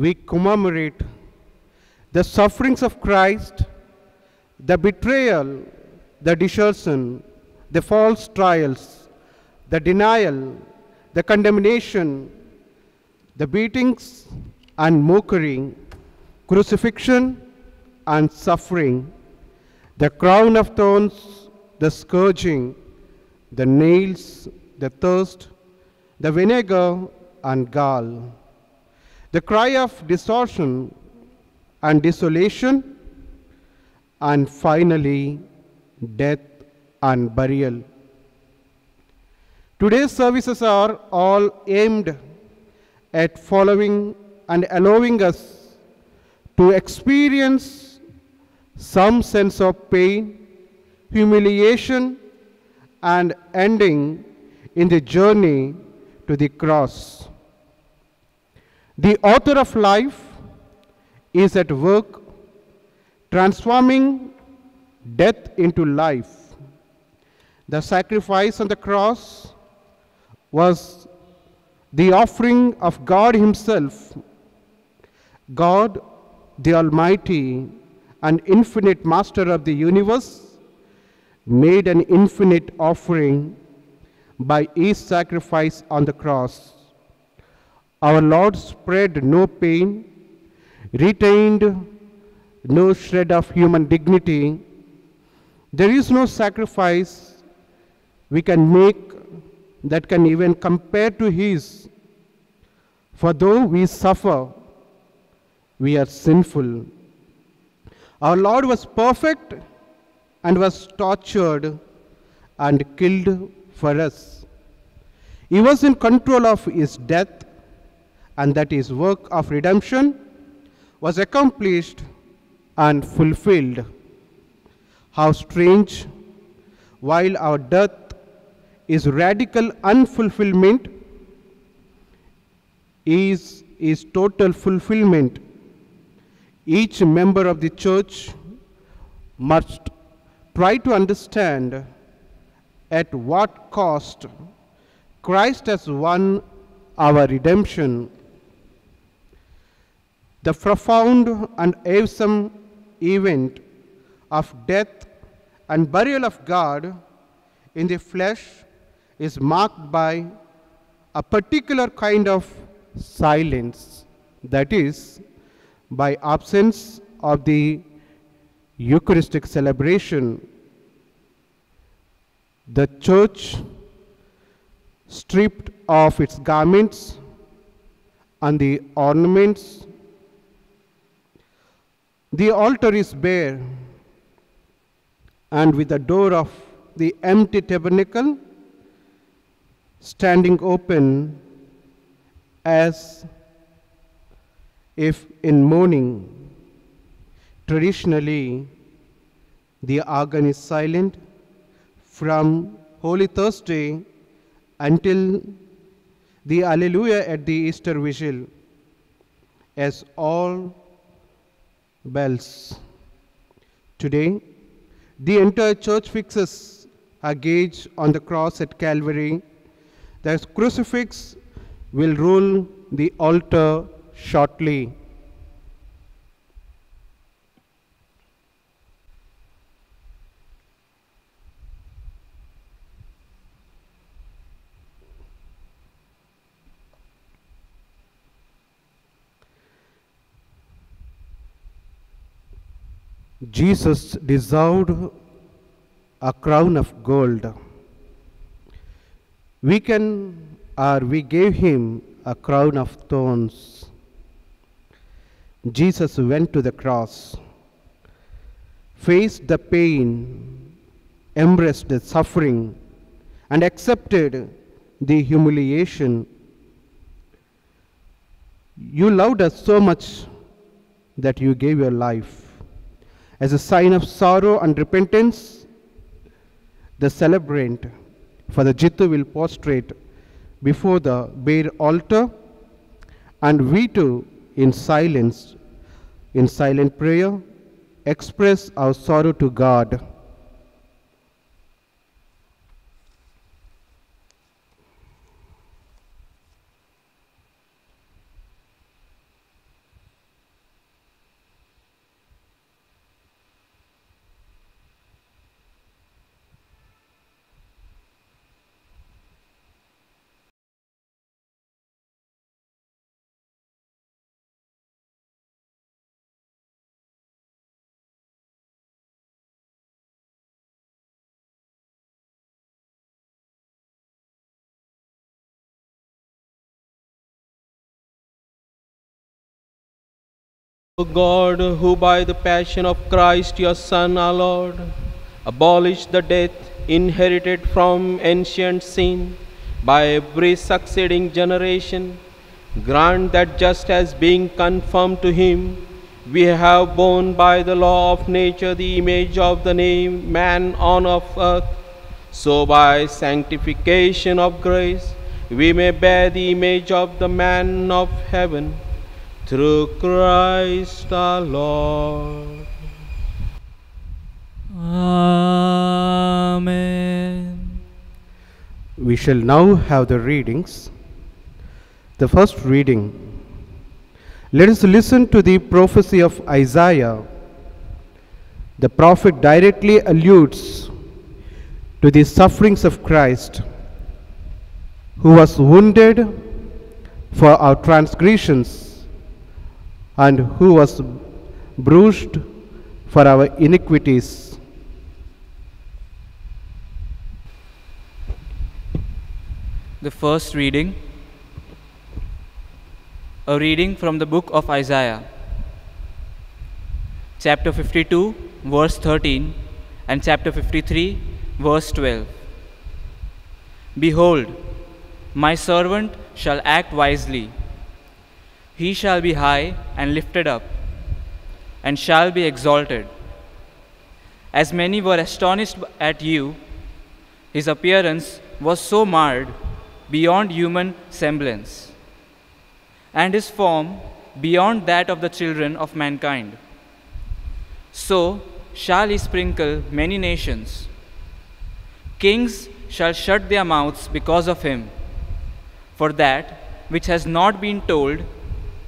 we commemorate the sufferings of Christ, the betrayal, the desertion, the false trials, the denial, the condemnation, the beatings and mockery, crucifixion and suffering, the crown of thorns, the scourging, the nails, the thirst, the vinegar and gall, the cry of distortion and desolation, and finally, death and burial. Today's services are all aimed at following and allowing us to experience some sense of pain, humiliation, and ending in the journey to the cross. The author of life is at work transforming death into life. The sacrifice on the cross was the offering of God Himself. God, the Almighty and infinite Master of the universe, made an infinite offering by His sacrifice on the cross. Our Lord spared no pain, retained no shred of human dignity. There is no sacrifice we can make that can even compare to His. For though we suffer, we are sinful. Our Lord was perfect and was tortured and killed for us. He was in control of His death, and that His work of redemption was accomplished and fulfilled. How strange, while our death is radical unfulfillment, is total fulfillment. Each member of the church must try to understand at what cost Christ has won our redemption. The profound and awesome event of death and burial of God in the flesh is marked by a particular kind of silence, that is, by absence of the Eucharistic celebration. The church, stripped of its garments and the ornaments, the altar is bare, and with the door of the empty tabernacle standing open as if in mourning. Traditionally, the organ is silent from Holy Thursday until the Alleluia at the Easter Vigil, as all bells. Today, the entire church fixes a gaze on the cross at Calvary. The crucifix will rule the altar shortly. Jesus deserved a crown of gold. We gave him a crown of thorns. Jesus went to the cross, faced the pain, embraced the suffering, and accepted the humiliation. You loved us so much that you gave your life. As a sign of sorrow and repentance, the celebrant for the Jittu will prostrate before the bare altar, and we too, in silent prayer, express our sorrow to God. O God, who by the passion of Christ your Son, our Lord, abolished the death inherited from ancient sin by every succeeding generation, grant that just as being conformed to him, we have borne by the law of nature the image of the name man on of earth, so by sanctification of grace we may bear the image of the man of heaven, through Christ our Lord. Amen. We shall now have the readings. The first reading. Let us listen to the prophecy of Isaiah. The prophet directly alludes to the sufferings of Christ, who was wounded for our transgressions and who was bruised for our iniquities. The first reading, a reading from the book of Isaiah, chapter 52, verse 13, and chapter 53, verse 12. Behold, my servant shall act wisely. He shall be high and lifted up, and shall be exalted. As many were astonished at you, his appearance was so marred beyond human semblance, and his form beyond that of the children of mankind. So shall he sprinkle many nations. Kings shall shut their mouths because of him, for that which has not been told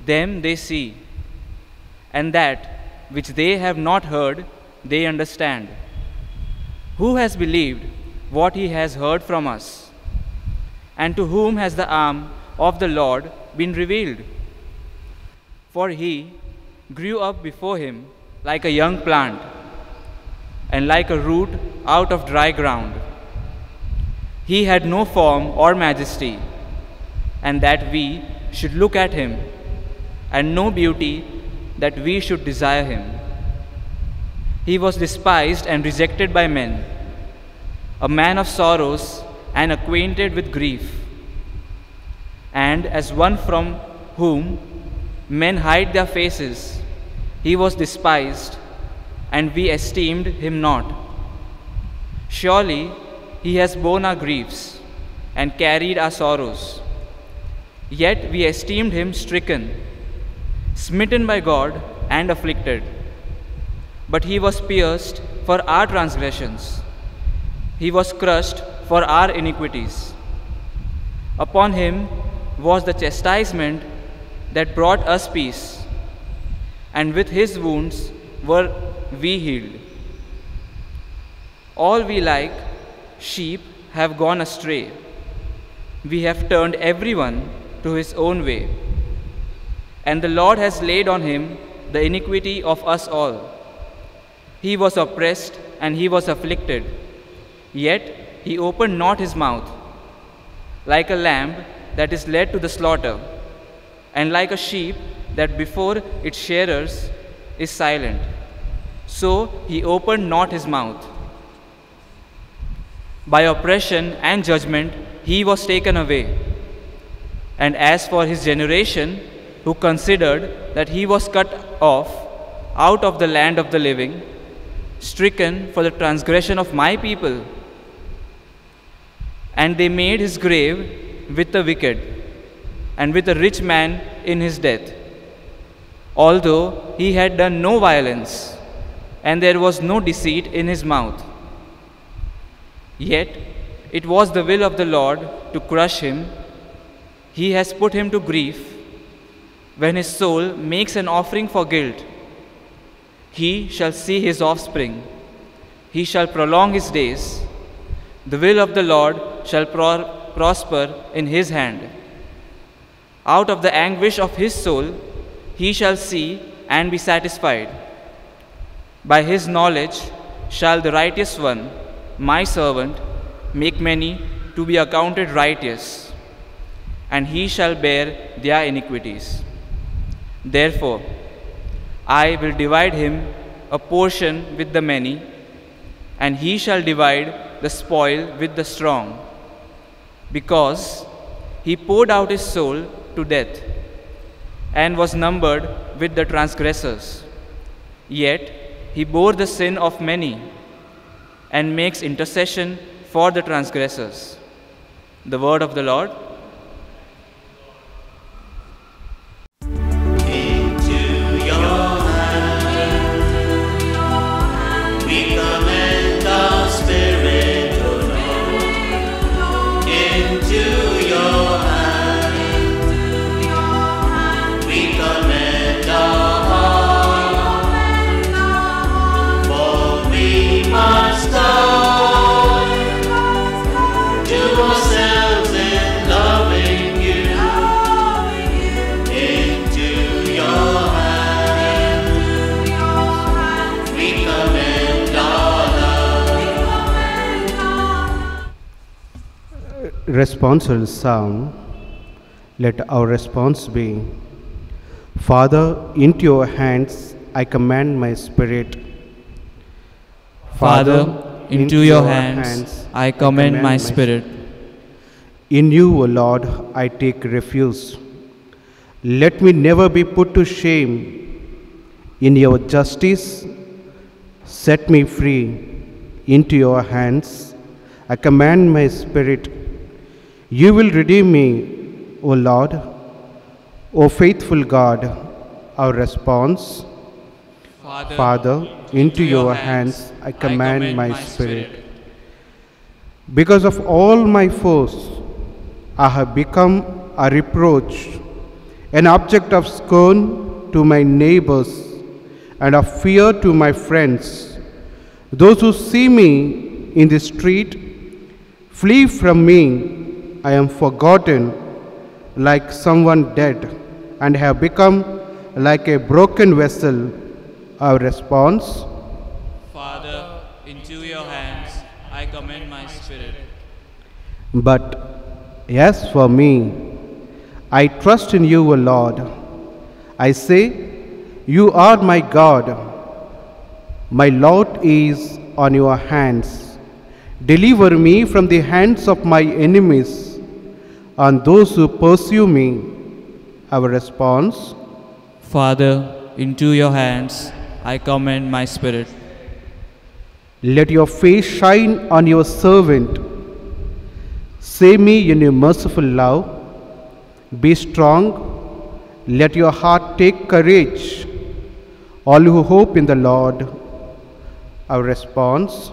them they see, and that which they have not heard they understand. Who has believed what he has heard from us? And to whom has the arm of the Lord been revealed? For he grew up before him like a young plant, and like a root out of dry ground. He had no form or majesty, and that we should look at him, and no beauty that we should desire him. He was despised and rejected by men, a man of sorrows and acquainted with grief. And as one from whom men hide their faces, he was despised, and we esteemed him not. Surely he has borne our griefs and carried our sorrows. Yet we esteemed him stricken, smitten by God, and afflicted. But he was pierced for our transgressions. He was crushed for our iniquities. Upon him was the chastisement that brought us peace, and with his wounds were we healed. All we like sheep have gone astray. We have turned everyone to his own way, and the Lord has laid on him the iniquity of us all. He was oppressed and he was afflicted, yet he opened not his mouth. Like a lamb that is led to the slaughter, and like a sheep that before its shearers is silent, so he opened not his mouth. By oppression and judgment he was taken away. And as for his generation, who considered that he was cut off out of the land of the living, stricken for the transgression of my people, and they made his grave with the wicked, and with a rich man in his death, although he had done no violence, and there was no deceit in his mouth. Yet it was the will of the Lord to crush him. He has put him to grief. When his soul makes an offering for guilt, he shall see his offspring. He shall prolong his days. The will of the Lord shall prosper in his hand. Out of the anguish of his soul he shall see and be satisfied. By his knowledge shall the righteous one, my servant, make many to be accounted righteous, and he shall bear their iniquities. Therefore, I will divide him a portion with the many, and he shall divide the spoil with the strong, because he poured out his soul to death, and was numbered with the transgressors. Yet he bore the sin of many, and makes intercession for the transgressors. The word of the Lord. Responsorial psalm. Let our response be, Father, into your hands I commend my spirit. Father, into your hands I commend my spirit. In you, O Lord, I take refuge. Let me never be put to shame. In your justice, set me free. Into your hands I commend my spirit. You will redeem me, O Lord. O faithful God, our response. Father, into your hands I commend my spirit. Because of all my foes, I have become a reproach, an object of scorn to my neighbors, and of fear to my friends. Those who see me in the street flee from me. I am forgotten like someone dead, and have become like a broken vessel. Our response. Father, into your hands I commend my spirit. But as for me, I trust in you, O Lord. I say, you are my God. My lot is on your hands. Deliver me from the hands of my enemies and those who pursue me. Our response. Father, into your hands I commend my spirit. Let your face shine on your servant. Save me in your merciful love. Be strong. Let your heart take courage. All who hope in the Lord. Our response.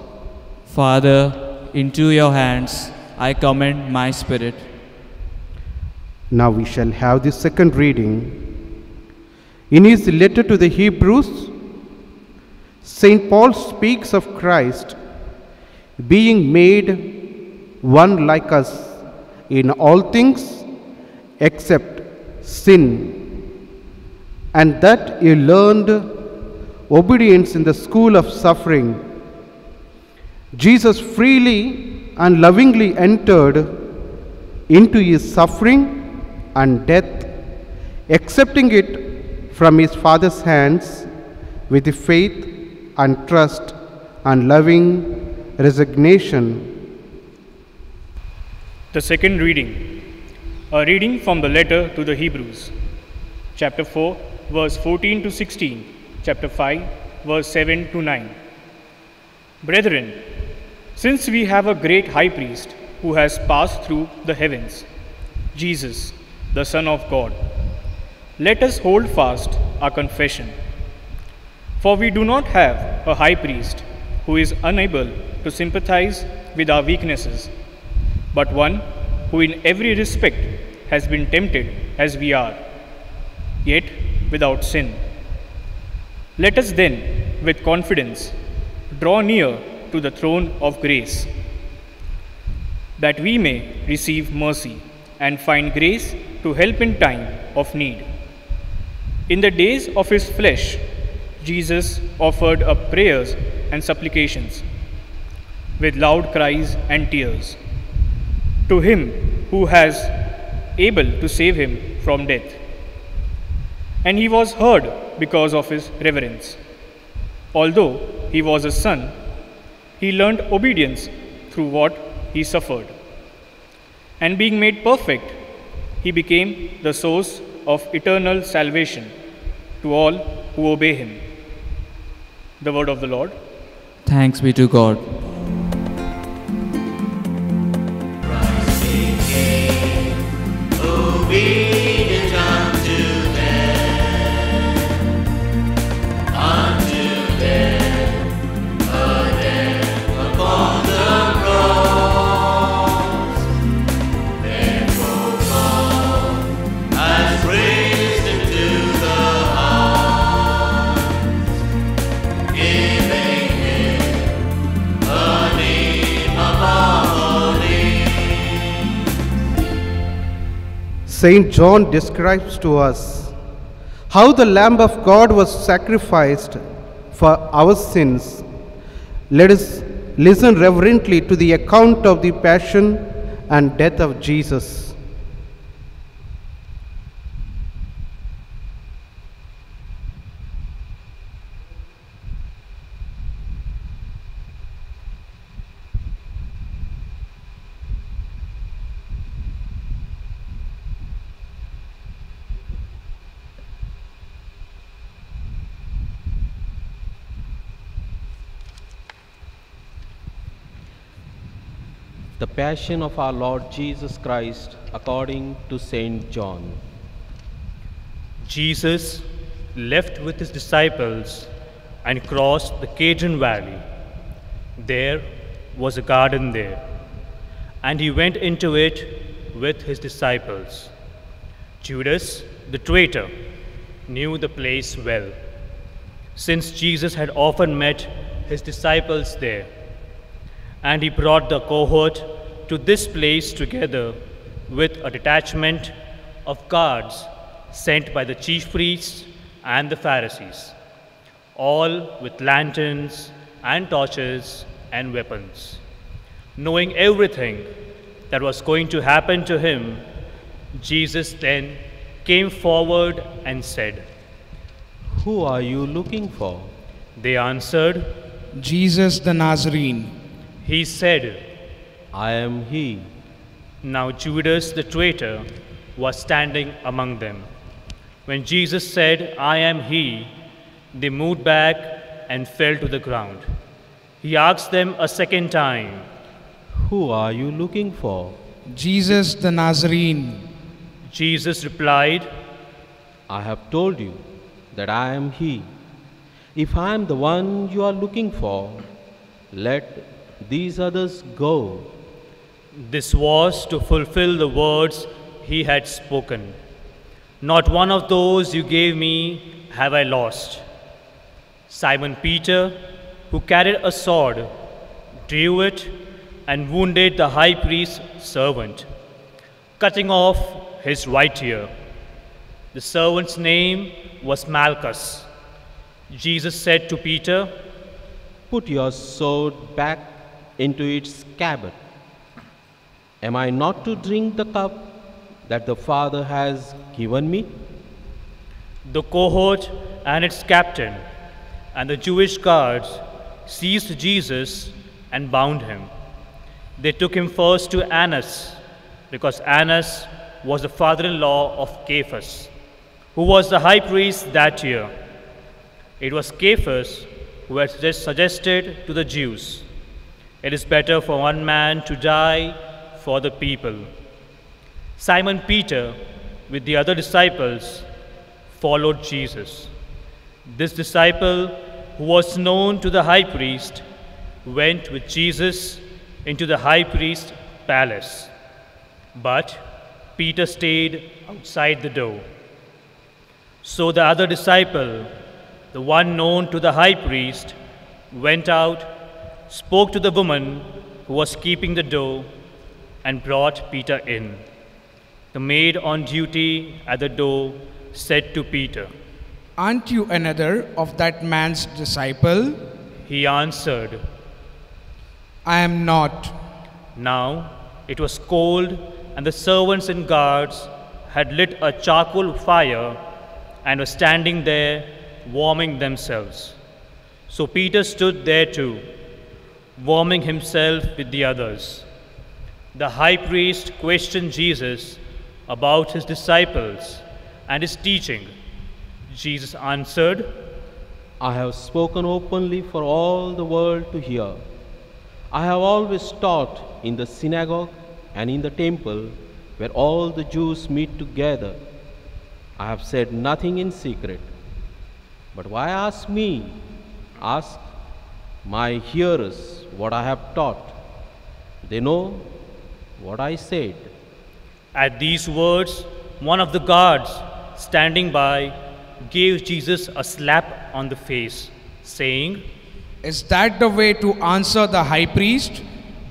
Father, into your hands I commend my spirit. Now we shall have the second reading. In his letter to the Hebrews, St. Paul speaks of Christ being made one like us in all things except sin, and that he learned obedience in the school of suffering. Jesus freely and lovingly entered into his suffering and death, accepting it from his Father's hands with faith and trust and loving resignation. The second reading, a reading from the letter to the Hebrews, chapter 4, verse 14 to 16, chapter 5, verse 7 to 9. Brethren, since we have a great high priest who has passed through the heavens, Jesus, the Son of God, let us hold fast our confession. For we do not have a high priest who is unable to sympathize with our weaknesses, but one who in every respect has been tempted as we are, yet without sin. Let us then, with confidence, draw near to the throne of grace, that we may receive mercy and find grace to help in time of need. In the days of his flesh, Jesus offered up prayers and supplications with loud cries and tears to him who has able to save him from death. And he was heard because of his reverence. Although he was a son, he learned obedience through what he suffered. And being made perfect, he became the source of eternal salvation to all who obey him. The word of the Lord. Thanks be to God. Saint John describes to us how the Lamb of God was sacrificed for our sins. Let us listen reverently to the account of the passion and death of Jesus. The Passion of our Lord Jesus Christ according to Saint John. Jesus left with his disciples and crossed the Kidron Valley. There was a garden there, and he went into it with his disciples. Judas, the traitor, knew the place well, since Jesus had often met his disciples there. And he brought the cohort to this place together with a detachment of guards sent by the chief priests and the Pharisees, all with lanterns and torches and weapons. Knowing everything that was going to happen to him, Jesus then came forward and said, Who are you looking for? They answered, Jesus the Nazarene. He said, I am he. Now Judas the traitor was standing among them. When Jesus said, I am he, they moved back and fell to the ground. He asked them a second time, Who are you looking for? Jesus the Nazarene. Jesus replied, I have told you that I am he. If I am the one you are looking for, let these others go. This was to fulfill the words he had spoken. Not one of those you gave me have I lost. Simon Peter, who carried a sword, drew it and wounded the high priest's servant, cutting off his right ear. The servant's name was Malchus. Jesus said to Peter, Put your sword back into its scabbard. Am I not to drink the cup that the Father has given me? The cohort and its captain and the Jewish guards seized Jesus and bound him. They took him first to Annas, because Annas was the father-in-law of Caiaphas, who was the high priest that year. It was Caiaphas who had suggested to the Jews, It is better for one man to die for the people. Simon Peter, with the other disciples, followed Jesus. This disciple, who was known to the high priest, went with Jesus into the high priest's palace. But Peter stayed outside the door. So the other disciple, the one known to the high priest, went out, spoke to the woman who was keeping the door, and brought Peter in. The maid on duty at the door said to Peter, Aren't you another of that man's disciple? He answered, I am not. Now it was cold, and the servants and guards had lit a charcoal fire and were standing there warming themselves. So Peter stood there too, warming himself with the others. The high priest questioned Jesus about his disciples and his teaching. Jesus answered, I have spoken openly for all the world to hear. I have always taught in the synagogue and in the temple where all the Jews meet together. I have said nothing in secret. But why ask me? Ask my hearers what I have taught. They know what I said. At these words, one of the guards standing by gave Jesus a slap on the face, saying, Is that the way to answer the high priest?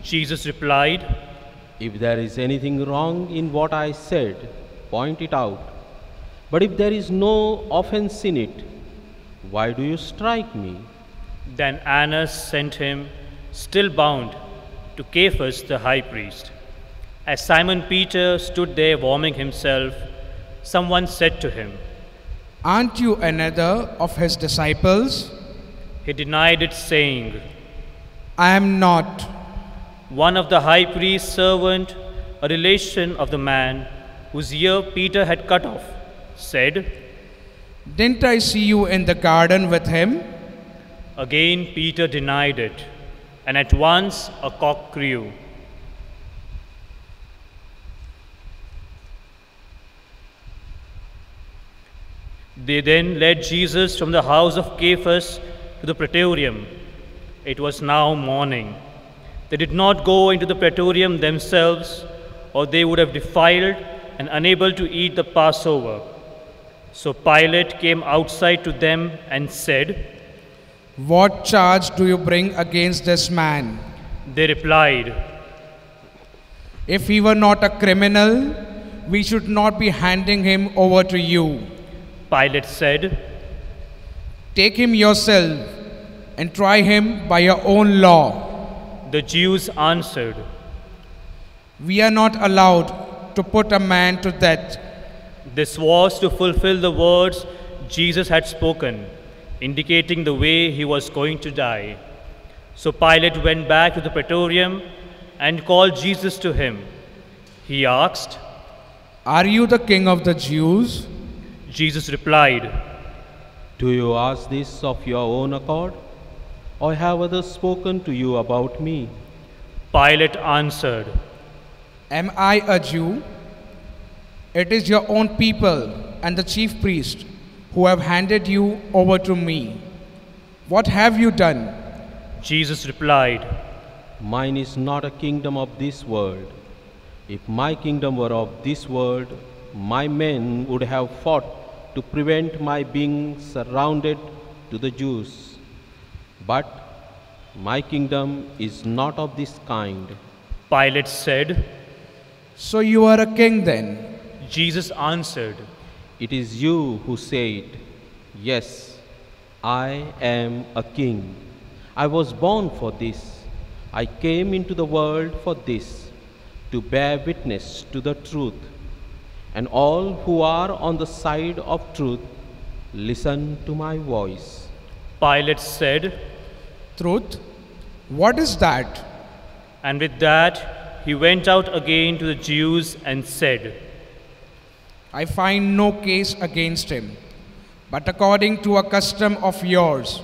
Jesus replied, If there is anything wrong in what I said, point it out. But if there is no offense in it, why do you strike me? Then Annas sent him, still bound, to Caiaphas the high priest. As Simon Peter stood there warming himself, someone said to him, Aren't you another of his disciples? He denied it, saying, I am not. One of the high priest's servant, a relation of the man whose ear Peter had cut off, said, Didn't I see you in the garden with him? Again Peter denied it, and at once a cock crew. They then led Jesus from the house of Caiaphas to the praetorium. It was now morning. They did not go into the praetorium themselves, or they would have defiled and unable to eat the Passover. So Pilate came outside to them and said, What charge do you bring against this man? They replied, If he were not a criminal, we should not be handing him over to you. Pilate said, Take him yourself and try him by your own law. The Jews answered, We are not allowed to put a man to death. This was to fulfill the words Jesus had spoken, indicating the way he was going to die. So Pilate went back to the praetorium and called Jesus to him. He asked, Are you the king of the Jews? Jesus replied, Do you ask this of your own accord? Or have others spoken to you about me? Pilate answered, Am I a Jew? It is your own people and the chief priest who have handed you over to me. What have you done? Jesus replied, Mine is not a kingdom of this world. If my kingdom were of this world, my men would have fought to prevent my being surrounded to the Jews. But my kingdom is not of this kind. Pilate said. So you are a king then? Jesus answered, It is you who say it. Yes, I am a king. I was born for this. I came into the world for this, to bear witness to the truth. And all who are on the side of truth, listen to my voice. Pilate said, Truth? What is that? and with that he went out again to the Jews and said, I find no case against him. But according to a custom of yours,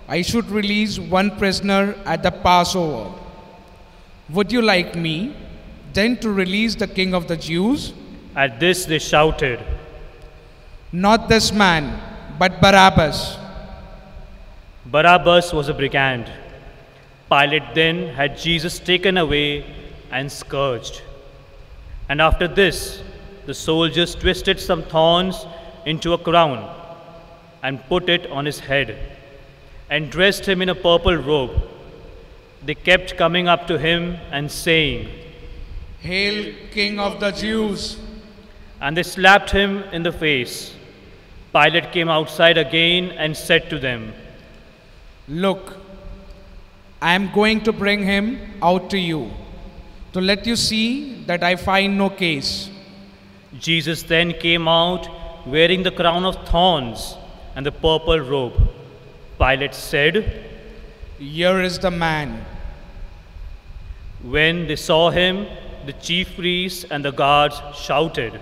I should release one prisoner at the Passover. Would you like me then to release the king of the Jews? At this they shouted, Not this man, but Barabbas. Barabbas was a brigand. Pilate then had Jesus taken away and scourged. And after this, the soldiers twisted some thorns into a crown and put it on his head and dressed him in a purple robe. They kept coming up to him and saying, Hail, King of the Jews! And they slapped him in the face. Pilate came outside again and said to them, Look, I am going to bring him out to you, to let you see that I find no case. Jesus then came out wearing the crown of thorns and the purple robe. Pilate said, "Here is the man." When they saw him, the chief priests and the guards shouted.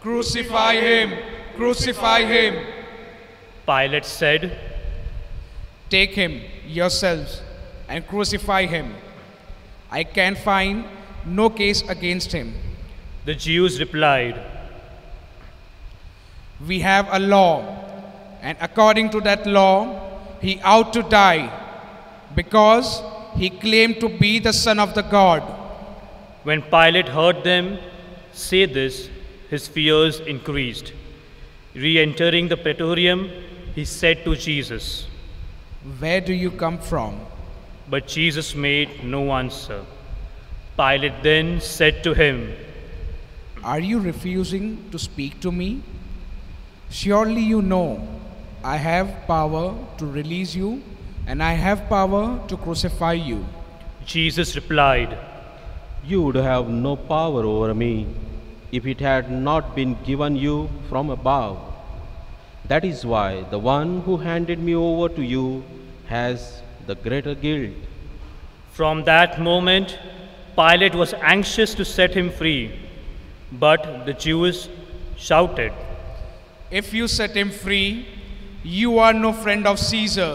"Crucify him! Crucify him!" Pilate said, "Take him yourselves and crucify him. I can find no case against him. The Jews replied, We have a law, and according to that law, he ought to die, because he claimed to be the Son of the God." When Pilate heard them say this, his fears increased. Re-entering the praetorium, he said to Jesus, "Where do you come from?" but Jesus made no answer. Pilate then said to him, "Are you refusing to speak to me? Surely you know I have power to release you, and I have power to crucify you." Jesus replied, You would have no power over me if it had not been given you from above. That is why the one who handed me over to you has the greater guilt. From that moment, Pilate was anxious to set him free, but the Jews shouted, "If you set him free, you are no friend of Caesar.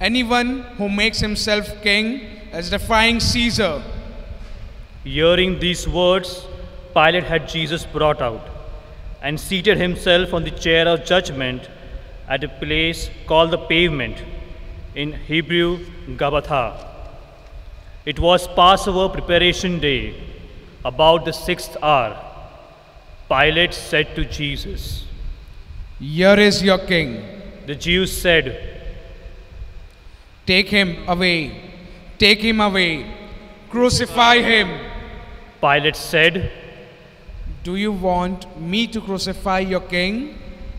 Anyone who makes himself king is defying Caesar." Hearing these words, Pilate had Jesus brought out and seated himself on the chair of judgment at a place called the Pavement, in Hebrew, Gabbatha. It was Passover preparation day, about the 6th hour. Pilate said to Jesus, "Here is your king. the Jews said, Take him away. Take him away. Crucify him." Pilate said, "Do you want me to crucify your king?"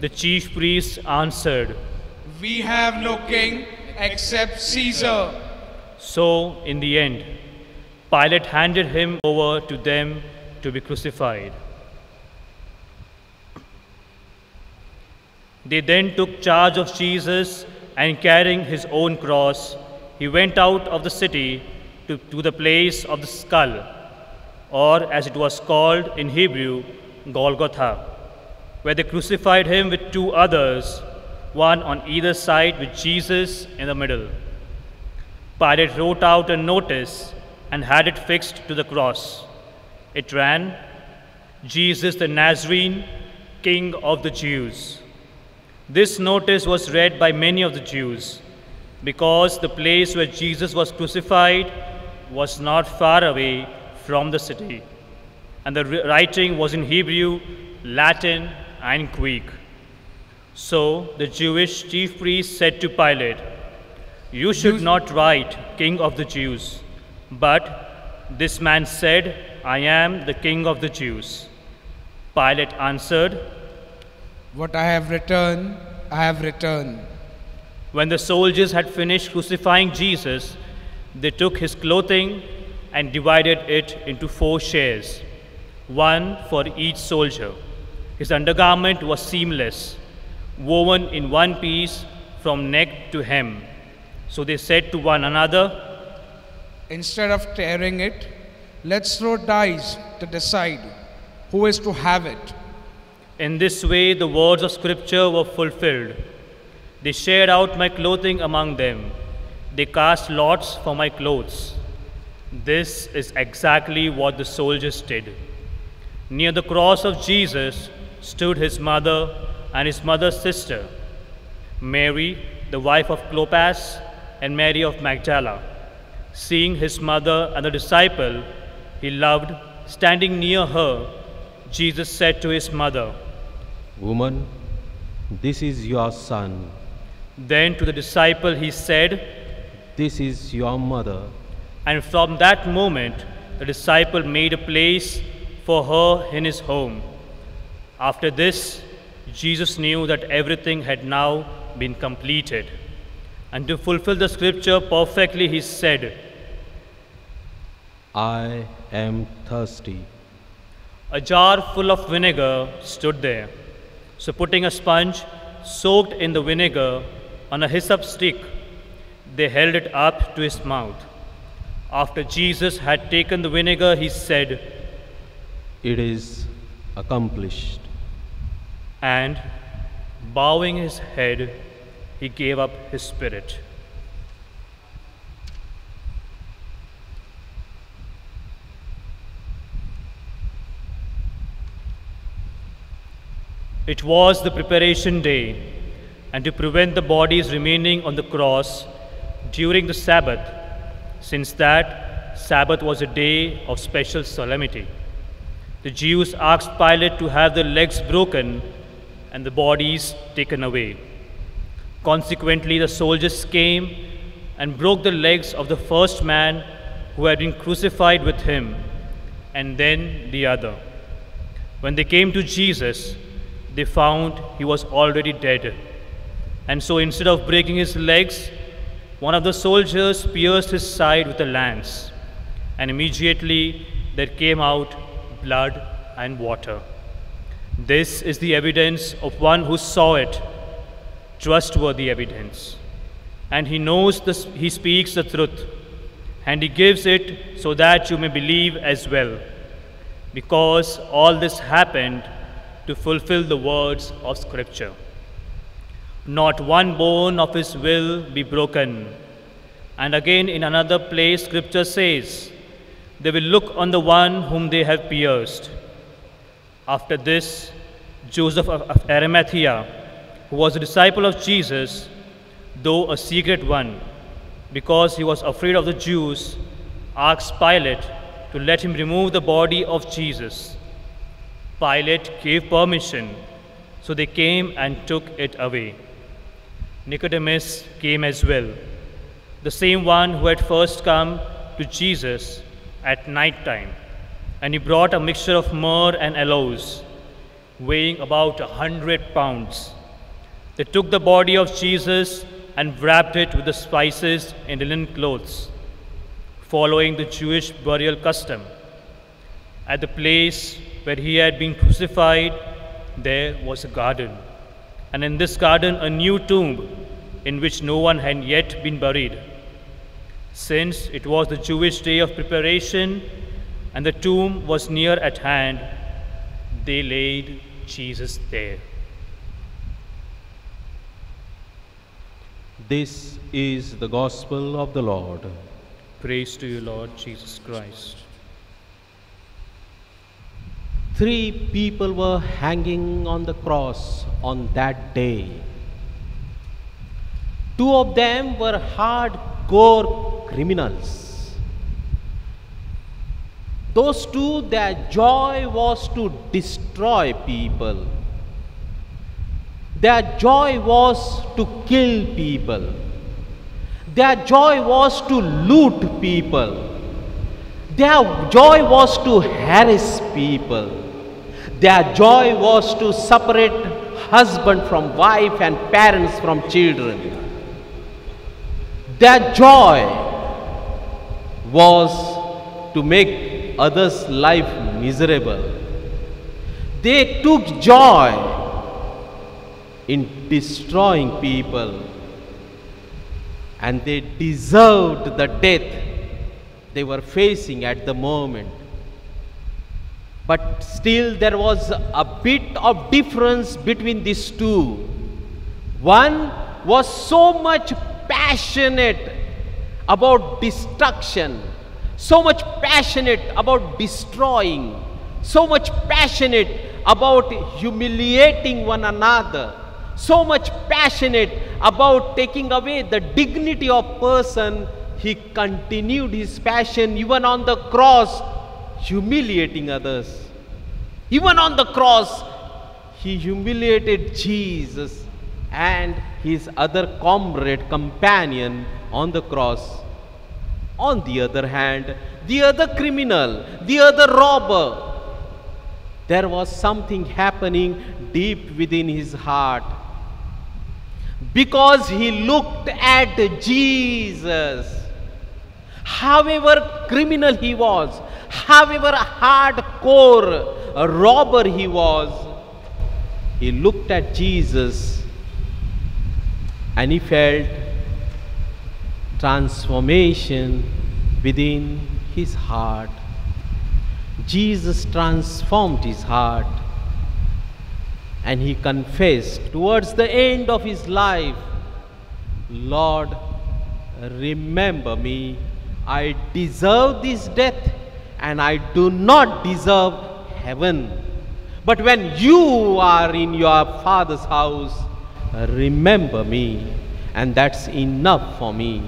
the chief priests answered. "We have no king except Caesar." So, in the end, Pilate handed him over to them to be crucified. They then took charge of Jesus, and carrying his own cross, he went out of the city to the place of the skull, or as it was called in Hebrew, Golgotha, where they crucified him with two others, one on either side with Jesus in the middle. Pilate wrote out a notice and had it fixed to the cross. It ran, "Jesus the Nazarene, King of the Jews." This notice was read by many of the Jews, because the place where Jesus was crucified was not far away from the city, and the writing was in Hebrew, Latin, and Greek. So the Jewish chief priests said to Pilate, "You should not write King of the Jews, but this man said, 'I am the King of the Jews.'" Pilate answered, "What I have written, I have written." When the soldiers had finished crucifying Jesus, they took his clothing and divided it into 4 shares, one for each soldier. His undergarment was seamless, woven in one piece from neck to hem. So they said to one another, "Instead of tearing it, let's throw dice to decide who is to have it." In this way the words of Scripture were fulfilled. "They shared out my clothing among them. They cast lots for my clothes." This is exactly what the soldiers did. Near the cross of Jesus stood his mother and his mother's sister, Mary, the wife of Clopas, and Mary of Magdala. Seeing his mother and the disciple he loved standing near her, Jesus said to his mother, Woman, this is your son. Then to the disciple he said, This is your mother. and from that moment the disciple made a place for her in his home. After this, Jesus knew that everything had now been completed. And to fulfill the scripture perfectly, he said, I am thirsty. A jar full of vinegar stood there. So putting a sponge, soaked in the vinegar on a hyssop stick. They held it up to his mouth. After Jesus had taken the vinegar, he said, "It is accomplished." And bowing his head, he gave up his spirit. It was the preparation day, and to prevent the bodies remaining on the cross during the Sabbath, since that Sabbath was a day of special solemnity, the Jews asked Pilate to have the legs broken and the bodies taken away. Consequently, the soldiers came and broke the legs of the first man who had been crucified with him, and then the other. When they came to Jesus, they found he was already dead. And so instead of breaking his legs, one of the soldiers pierced his side with a lance, and immediately there came out blood and water. This is the evidence of one who saw it, trustworthy evidence. And he knows this, he speaks the truth, and he gives it so that you may believe as well, because all this happened to fulfill the words of Scripture. Not one bone of his will be broken. And again in another place Scripture says, they will look on the one whom they have pierced. After this, Joseph of Arimathea, who was a disciple of Jesus, though a secret one, because he was afraid of the Jews, asked Pilate to let him remove the body of Jesus. Pilate gave permission, so they came and took it away. Nicodemus came as well, the same one who had first come to Jesus at night time, and he brought a mixture of myrrh and aloes, weighing about 100 pounds. They took the body of Jesus and wrapped it with the spices in linen clothes, following the Jewish burial custom. At the place where he had been crucified, there was a garden, and in this garden a new tomb in which no one had yet been buried. Since it was the Jewish day of preparation and the tomb was near at hand, they laid Jesus there. This is the gospel of the Lord. Praise to you, Lord Jesus Christ. 3 people were hanging on the cross on that day. 2 of them were hardcore criminals. Those 2, their joy was to destroy people. Their joy was to kill people. Their joy was to loot people. Their joy was to harass people. Their joy was to separate husband from wife and parents from children. Their joy was to make others' life miserable. They took joy in destroying people, and they deserved the death they were facing at the moment. But still there was a bit of difference between these 2. One was so much passionate about destruction, so much passionate about destroying, so much passionate about humiliating one another, so much passionate about taking away the dignity of person. He continued his passion even on the cross, humiliating others. Even on the cross, he humiliated Jesus and his other comrade, companion on the cross. On the other hand, the other criminal, the other robber, there was something happening deep within his heart. Because he looked at Jesus. However criminal he was, however hardcore robber he was, he looked at Jesus and he felt transformation within his heart. Jesus transformed his heart, and he confessed towards the end of his life, Lord, remember me. I deserve this death, and I do not deserve heaven. But when you are in your Father's house, remember me. And that's enough for me.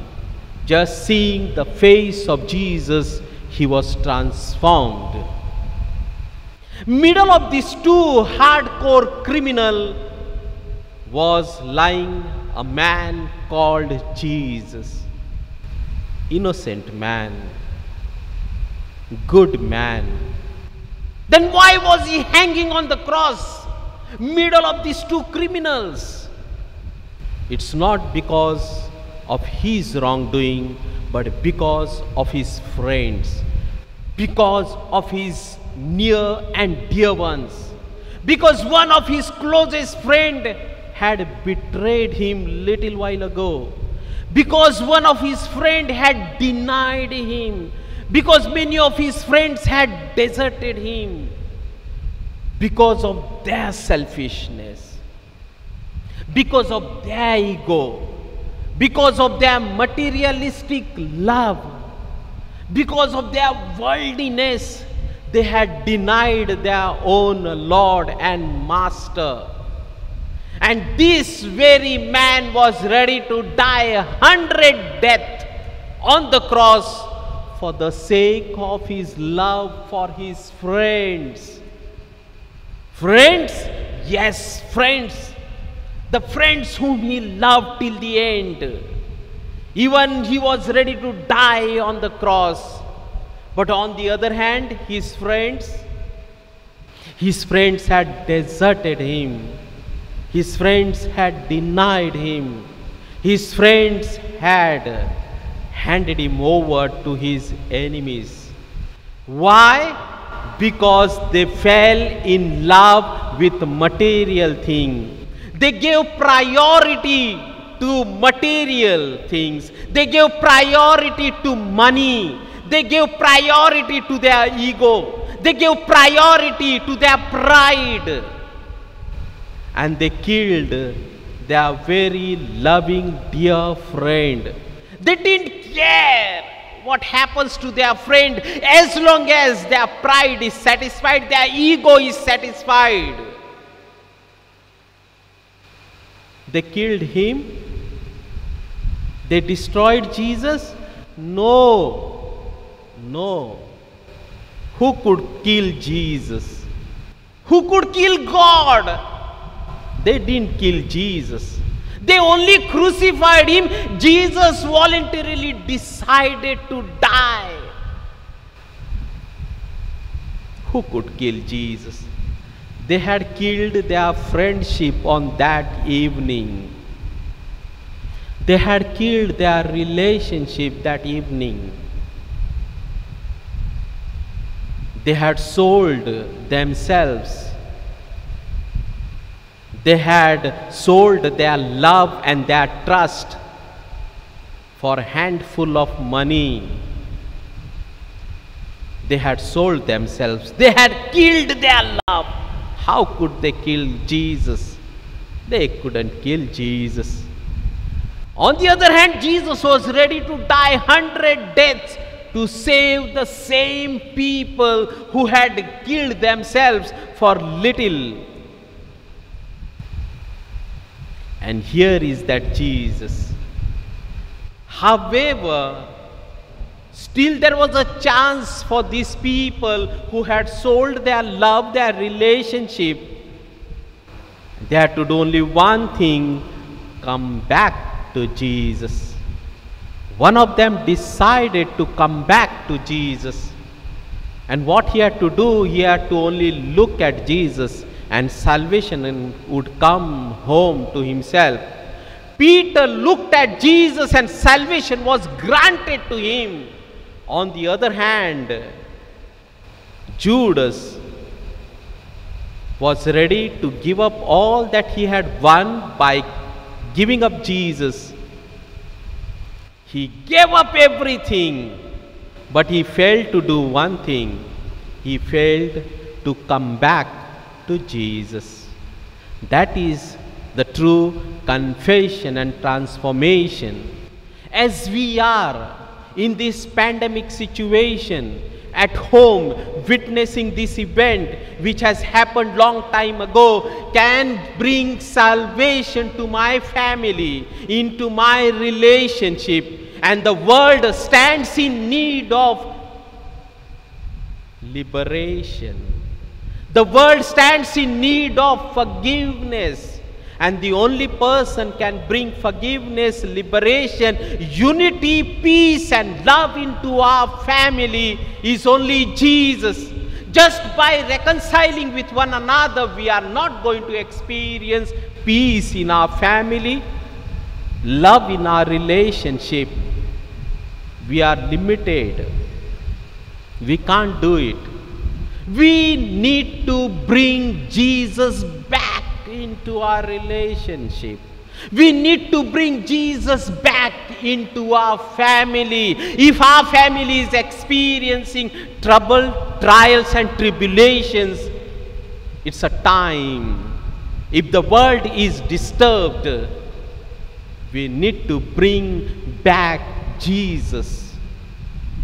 Just seeing the face of Jesus, he was transformed. Middle of these two hardcore criminal was lying a man called Jesus. Innocent man, good man. Then why was he hanging on the cross, middle of these two criminals? It's not because of his wrongdoing, but because of his friends, because of his near and dear ones, because one of his closest friend had betrayed him little while ago, because one of his friend had denied him, because many of his friends had deserted him, because of their selfishness, because of their ego, because of their materialistic love, because of their worldliness, they had denied their own Lord and Master. And this very man was ready to die 100 deaths on the cross for the sake of his love for his friends. Friends? Yes, friends. The friends whom he loved till the end. Even he was ready to die on the cross. But on the other hand, his friends had deserted him. His friends had denied him. His friends had handed him over to his enemies. Why? Because they fell in love with material things. They gave priority to material things. They gave priority to money. They gave priority to their ego. They gave priority to their pride. And they killed their very loving dear friend. They didn't care what happens to their friend as long as their pride is satisfied, their ego is satisfied. They killed him. They destroyed Jesus. No. Who could kill Jesus? Who could kill God? They didn't kill Jesus. They only crucified him. Jesus voluntarily decided to die. Who could kill Jesus? They had killed their friendship on that evening. They had killed their relationship that evening. They had sold themselves. They had sold their love and their trust for a handful of money. They had sold themselves. They had killed their love. How could they kill Jesus? They couldn't kill Jesus. On the other hand, Jesus was ready to die 100 deaths to save the same people who had killed themselves for little. And here is that Jesus. However, still there was a chance for these people who had sold their love, their relationship. They had to do only one thing: come back to Jesus. One of them decided to come back to Jesus. And what he had to do, he had to only look at Jesus, and salvation would come home to himself. Peter looked at Jesus and salvation was granted to him. On the other hand, Judas was ready to give up all that he had won by giving up Jesus, he gave up everything, but he failed to do one thing. He failed to come back to Jesus. That is the true confession and transformation. As we are in this pandemic situation, at home, witnessing this event which has happened long time ago, can bring salvation to my family, into my relationship, and the world stands in need of liberation. The world stands in need of forgiveness. And the only person can bring forgiveness, liberation, unity, peace and love into our family is only Jesus. Just by reconciling with one another, we are not going to experience peace in our family, love in our relationship. We are limited. We can't do it. We need to bring Jesus back into our relationship. We need to bring Jesus back into our family. If our family is experiencing trouble, trials and tribulations, it's a time. If the world is disturbed, we need to bring back Jesus.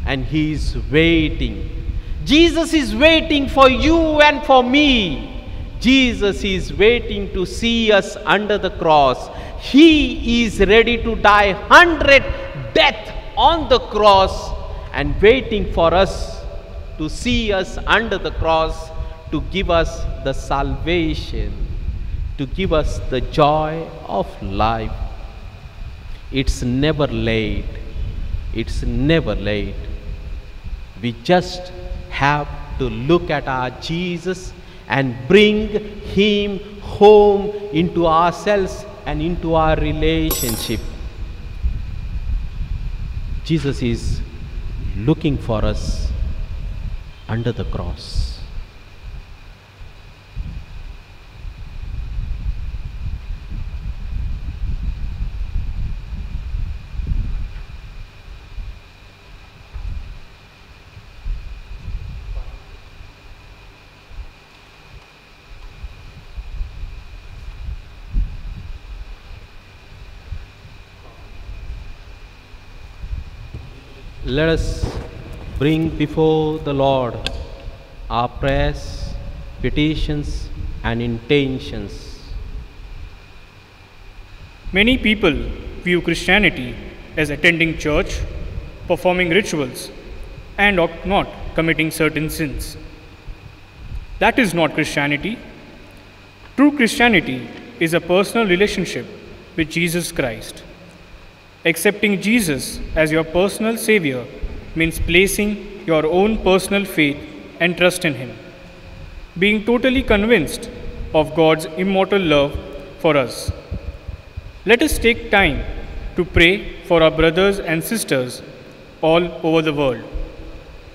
And he is waiting. Jesus is waiting for you and for me. Jesus is waiting to see us under the cross. He is ready to die 100 death on the cross and waiting for us to see us under the cross, to give us the salvation, to give us the joy of life. It's never late. It's never late. We just have to look at our Jesus and bring him home into ourselves and into our relationship. Jesus is looking for us under the cross. Let us bring before the Lord our prayers, petitions and intentions. Many people view Christianity as attending church, performing rituals, and not committing certain sins. That is not Christianity. True Christianity is a personal relationship with Jesus Christ. Accepting Jesus as your personal Savior means placing your own personal faith and trust in Him, being totally convinced of God's immortal love for us. Let us take time to pray for our brothers and sisters all over the world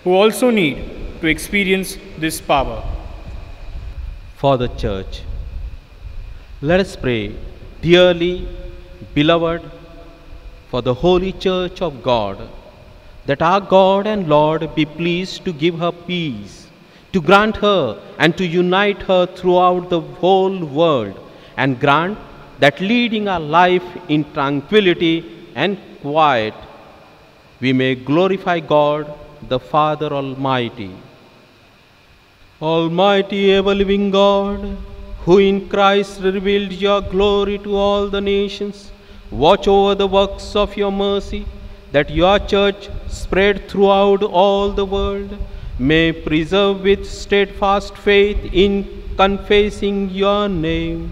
who also need to experience this power. For the church, let us pray, dearly beloved, for the holy church of God, that our God and Lord be pleased to give her peace, to grant her and to unite her throughout the whole world, and grant that leading our life in tranquility and quiet, we may glorify God, the Father Almighty. Almighty ever-living God, who in Christ revealed your glory to all the nations, watch over the works of your mercy, that your church, spread throughout all the world, may preserve with steadfast faith in confessing your name,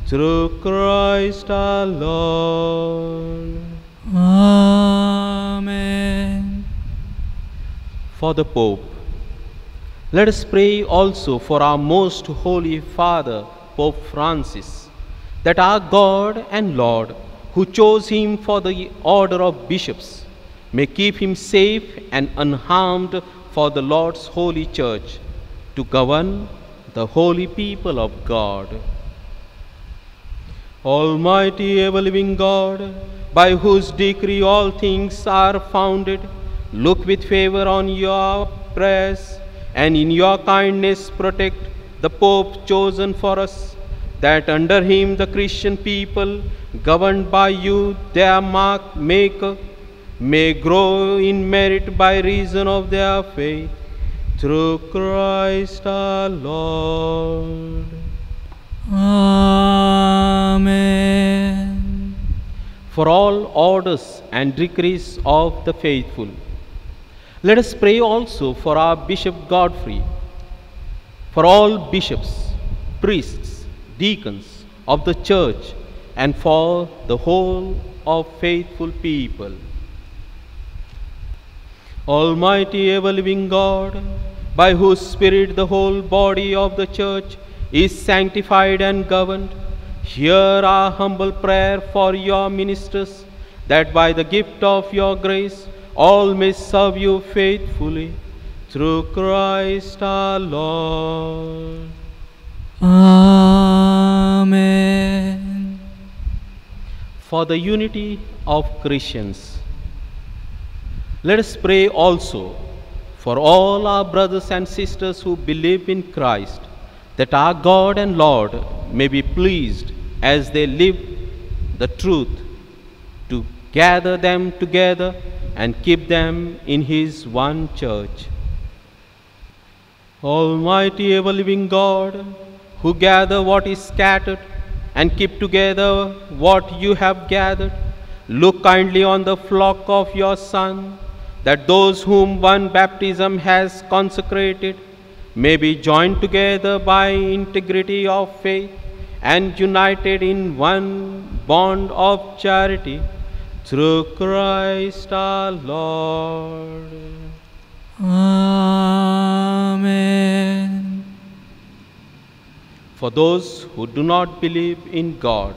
through Christ our Lord. Amen. For the Pope, let us pray also for our most holy Father, Pope Francis, that our God and Lord, who chose him for the order of bishops, may keep him safe and unharmed for the Lord's holy church, to govern the holy people of God. Almighty ever-living God, by whose decree all things are founded, look with favor on your prayers, and in your kindness protect the Pope chosen for us, that under him the Christian people, governed by you, their maker, may grow in merit by reason of their faith. Through Christ our Lord. Amen. For all orders and decrees of the faithful, let us pray also for our Bishop Godfrey, for all bishops, priests, deacons of the church, and for the whole of faithful people. Almighty ever-living God, by whose Spirit the whole body of the church is sanctified and governed, hear our humble prayer for your ministers, that by the gift of your grace all may serve you faithfully. Through Christ our Lord. Amen. For the unity of Christians, let us pray also for all our brothers and sisters who believe in Christ, that our God and Lord may be pleased as they live the truth, to gather them together and keep them in his one church. Almighty ever-living God, who gather what is scattered and keep together what you have gathered, look kindly on the flock of your Son, that those whom one baptism has consecrated may be joined together by integrity of faith and united in one bond of charity. Through Christ our Lord. Amen. For those who do not believe in God,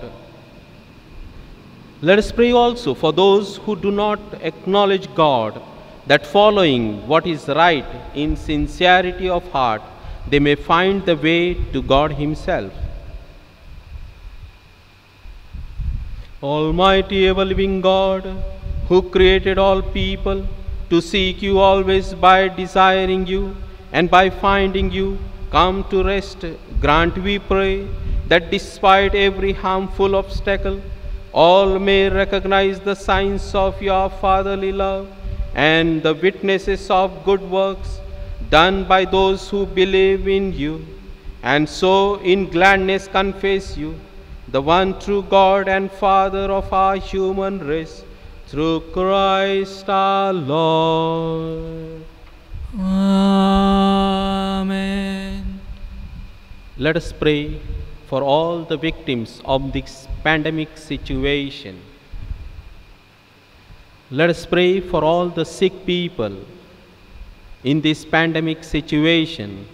let us pray also for those who do not acknowledge God, that following what is right in sincerity of heart, they may find the way to God himself. Almighty ever-living God, who created all people to seek you always by desiring you and by finding you, come to rest, grant we pray, that despite every harmful obstacle, all may recognize the signs of your fatherly love and the witnesses of good works done by those who believe in you, and so in gladness confess you, the one true God and Father of our human race, through Christ our Lord. Amen. Let us pray for all the victims of this pandemic situation. Let us pray for all the sick people in this pandemic situation,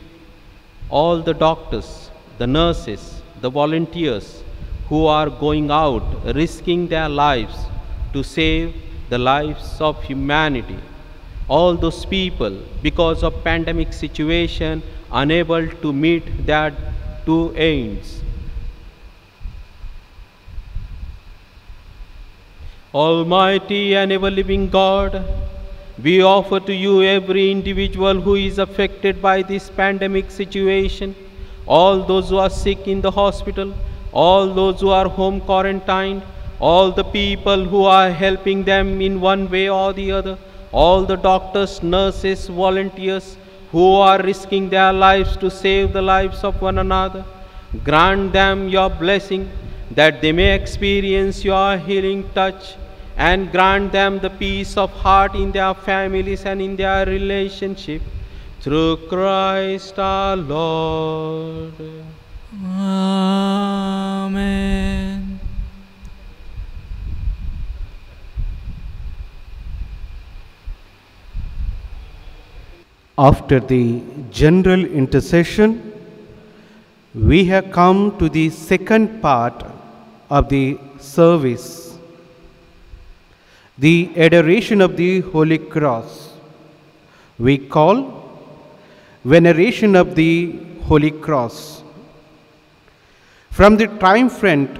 all the doctors, the nurses, the volunteers who are going out risking their lives to save the lives of humanity. All those people, because of pandemic situation, unable to meet their two ends. Almighty and ever-living God, we offer to you every individual who is affected by this pandemic situation, all those who are sick in the hospital, all those who are home quarantined, all the people who are helping them in one way or the other, all the doctors, nurses, volunteers who are risking their lives to save the lives of one another. Grant them your blessing, that they may experience your healing touch, and grant them the peace of heart in their families and in their relationship. Through Christ our Lord. Amen. After the general intercession, we have come to the second part of the service, the adoration of the Holy Cross. We call veneration of the Holy Cross. From the triumphant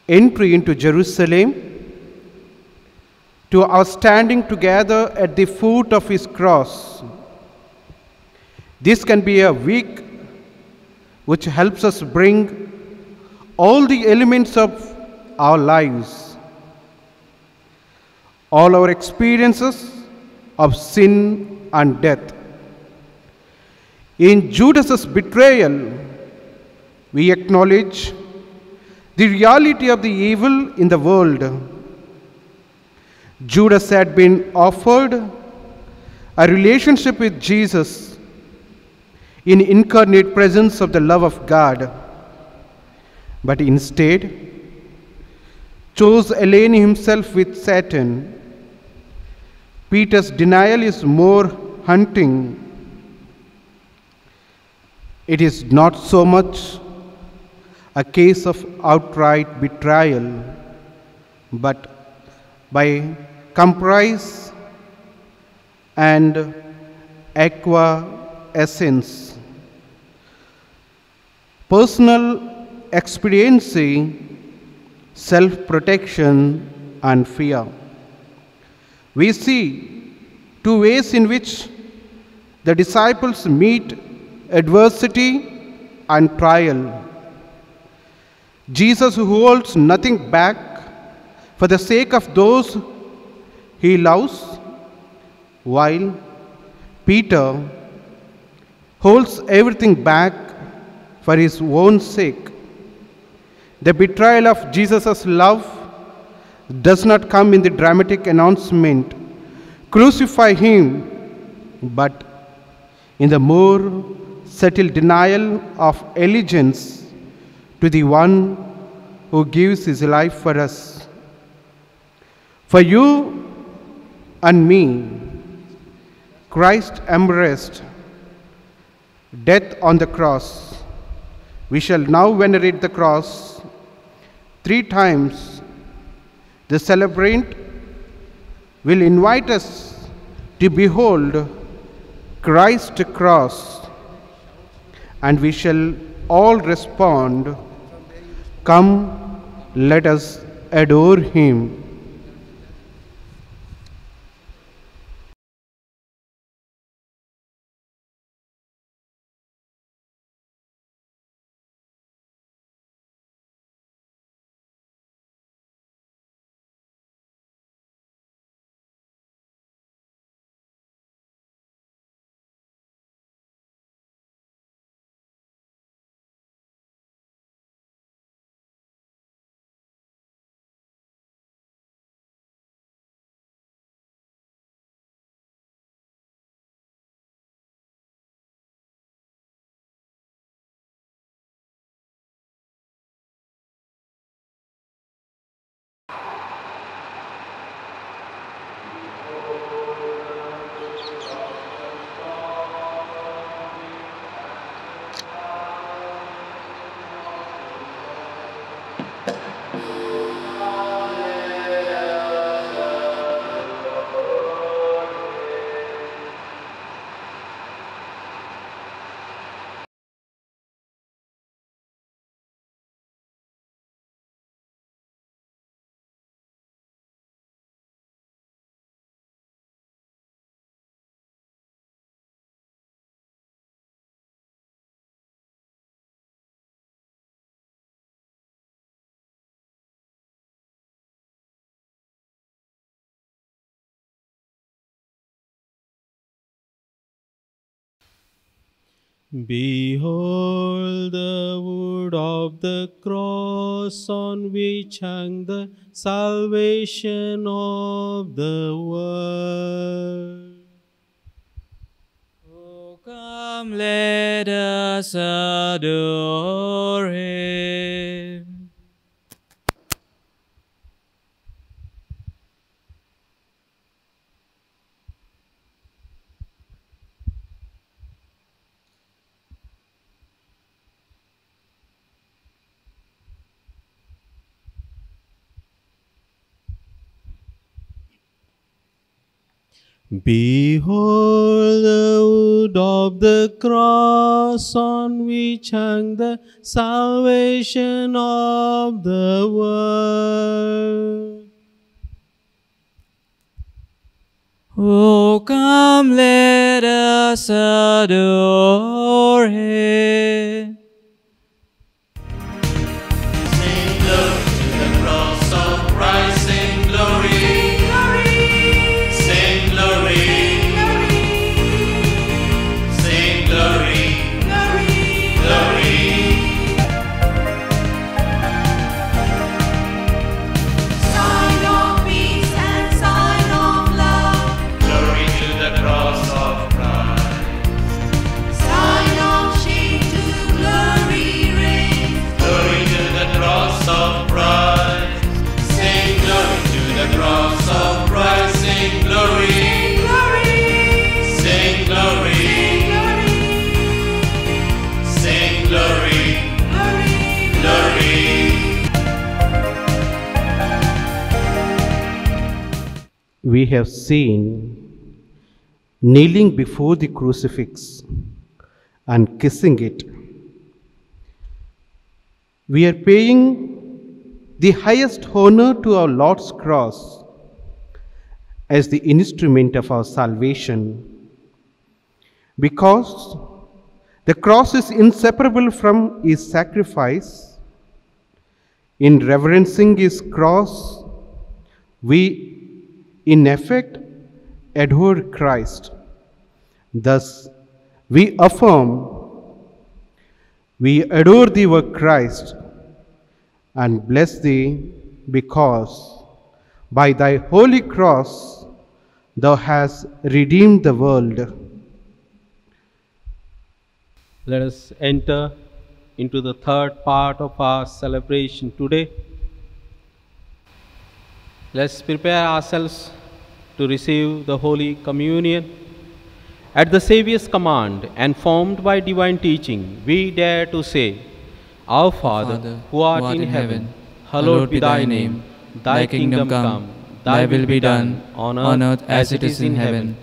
entry into Jerusalem, to our standing together at the foot of his cross. This can be a week which helps us bring all the elements of our lives, all our experiences of sin and death. In Judas's betrayal, we acknowledge the reality of the evil in the world. Judas had been offered a relationship with Jesus in incarnate presence of the love of God, but instead chose aligning himself with Satan. Peter's denial is more haunting. It is not so much a case of outright betrayal, but by compromise and acquiescence. Personal experiencing, self-protection and fear. We see two ways in which the disciples meet adversity and trial. Jesus, who holds nothing back for the sake of those he loves, while Peter holds everything back for his own sake. The betrayal of Jesus' love does not come in the dramatic announcement, "Crucify him," but in the more subtle denial of allegiance to the one who gives his life for us. For you and me, Christ embraced death on the cross. We shall now venerate the cross 3 times. The celebrant will invite us to behold Christ's cross, and we shall all respond, "Come, let us adore him." Behold the wood of the cross on which hung the salvation of the world. Oh, come, let us adore him. Behold the wood of the cross on which hung the salvation of the world. Oh, come, let us adore Him. Sing glory to the cross of Christ, sing glory. Sing glory. Sing glory. Glory. Sign of peace and sign of love. Glory to the cross of Christ. Sign of shame to glory reigns. Glory to the cross of Christ. Sing glory to the cross of Christ. Sing glory. Sing glory. Sing glory. Glory. We have seen kneeling before the crucifix and kissing it. We are paying the highest honor to our Lord's cross as the instrument of our salvation, because the cross is inseparable from His sacrifice. In reverencing His cross, we in effect adore Christ. Thus, we affirm, we adore thee, O Christ, and bless thee, because by thy holy cross thou hast redeemed the world. Let us enter into the third part of our celebration today. Let's prepare ourselves to receive the Holy Communion. At the Saviour's command and formed by divine teaching, we dare to say, Our Father, who art in heaven, hallowed be thy name. Thy kingdom come, thy will be done on earth as it is in heaven.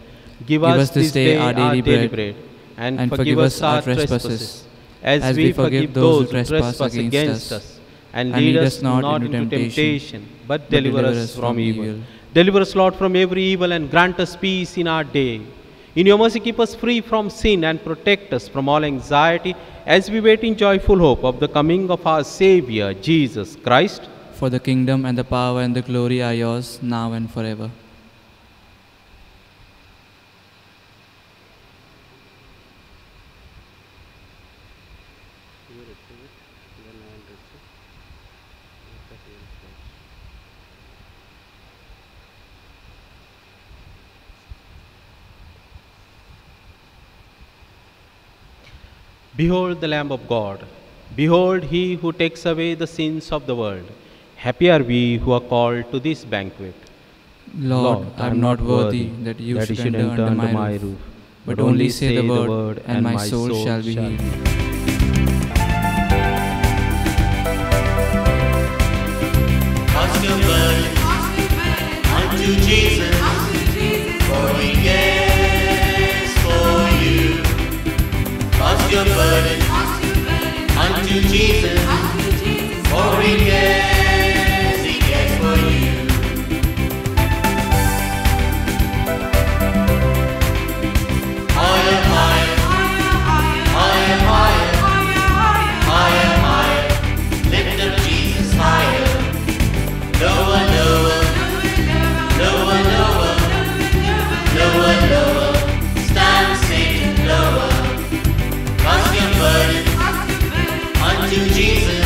Give us this day our daily bread, and forgive us our trespasses, as we forgive those who trespass against us. And lead us not into temptation, but deliver us from evil. Deliver us, Lord, from every evil, and grant us peace in our day. In your mercy, keep us free from sin and protect us from all anxiety as we wait in joyful hope of the coming of our Savior, Jesus Christ. For the kingdom and the power and the glory are yours, now and forever. Behold the Lamb of God. Behold he who takes away the sins of the world. Happy are we who are called to this banquet. Lord, I am not worthy that you should enter under my roof, but only say the word, and my soul shall be healed. Cast your burden unto Jesus, for He cares for you. Cast your burden unto Jesus, for He cares for you. Higher, higher, higher, higher, higher, higher. Lift up Jesus higher. Lower, lower, lower, lower, lower, lower. Stand, Satan, lower. Cast your burden unto Jesus,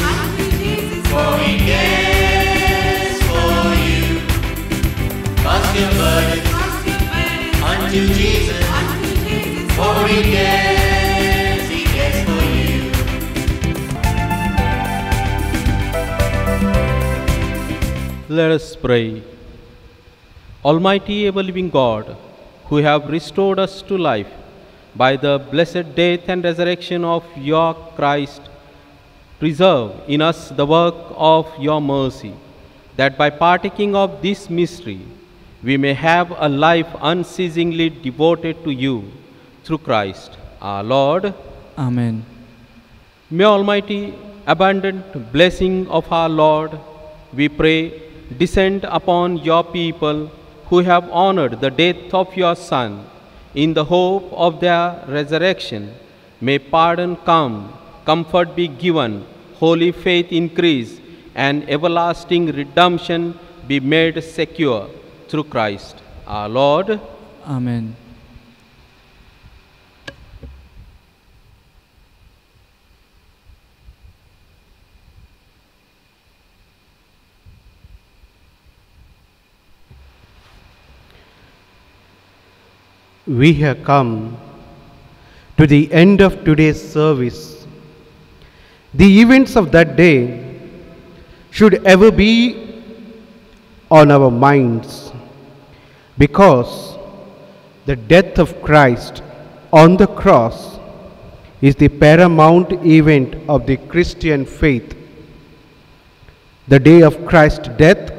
for He cares for you. Cast your burden unto Jesus, for He cares for you. Let us pray. Almighty ever-living God, who have restored us to life by the blessed death and resurrection of your Christ, preserve in us the work of your mercy, that by partaking of this mystery, we may have a life unceasingly devoted to you through Christ our Lord. Amen. May Almighty abundant blessing of our Lord, we pray, descend upon your people who have honored the death of your Son in the hope of their resurrection. May pardon come, comfort be given, holy faith increase, and everlasting redemption be made secure through Christ our Lord. Amen. We have come to the end of today's service. The events of that day should ever be on our minds, because the death of Christ on the cross is the paramount event of the Christian faith. The day of Christ's death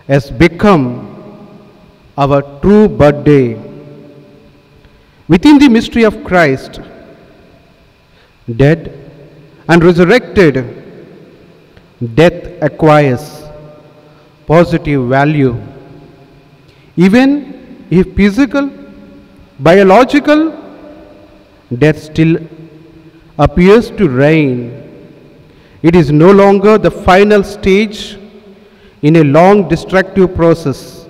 has become our true birthday. Within the mystery of Christ, dead and resurrected, death acquires positive value. Even if physical, biological, death still appears to reign. It is no longer the final stage in a long destructive process.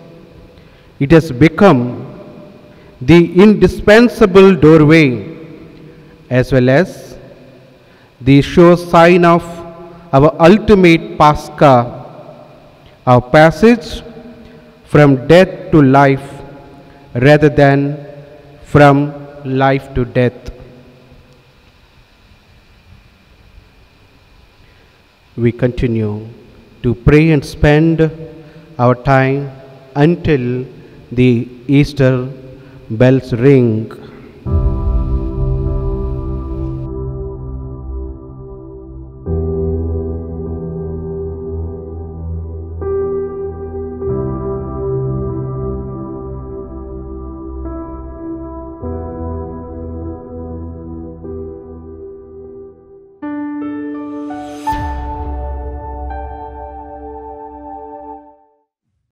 It has become the indispensable doorway, as well as the sure sign of our ultimate Pascha, our passage from death to life rather than from life to death. We continue to pray and spend our time until the Easter bells ring.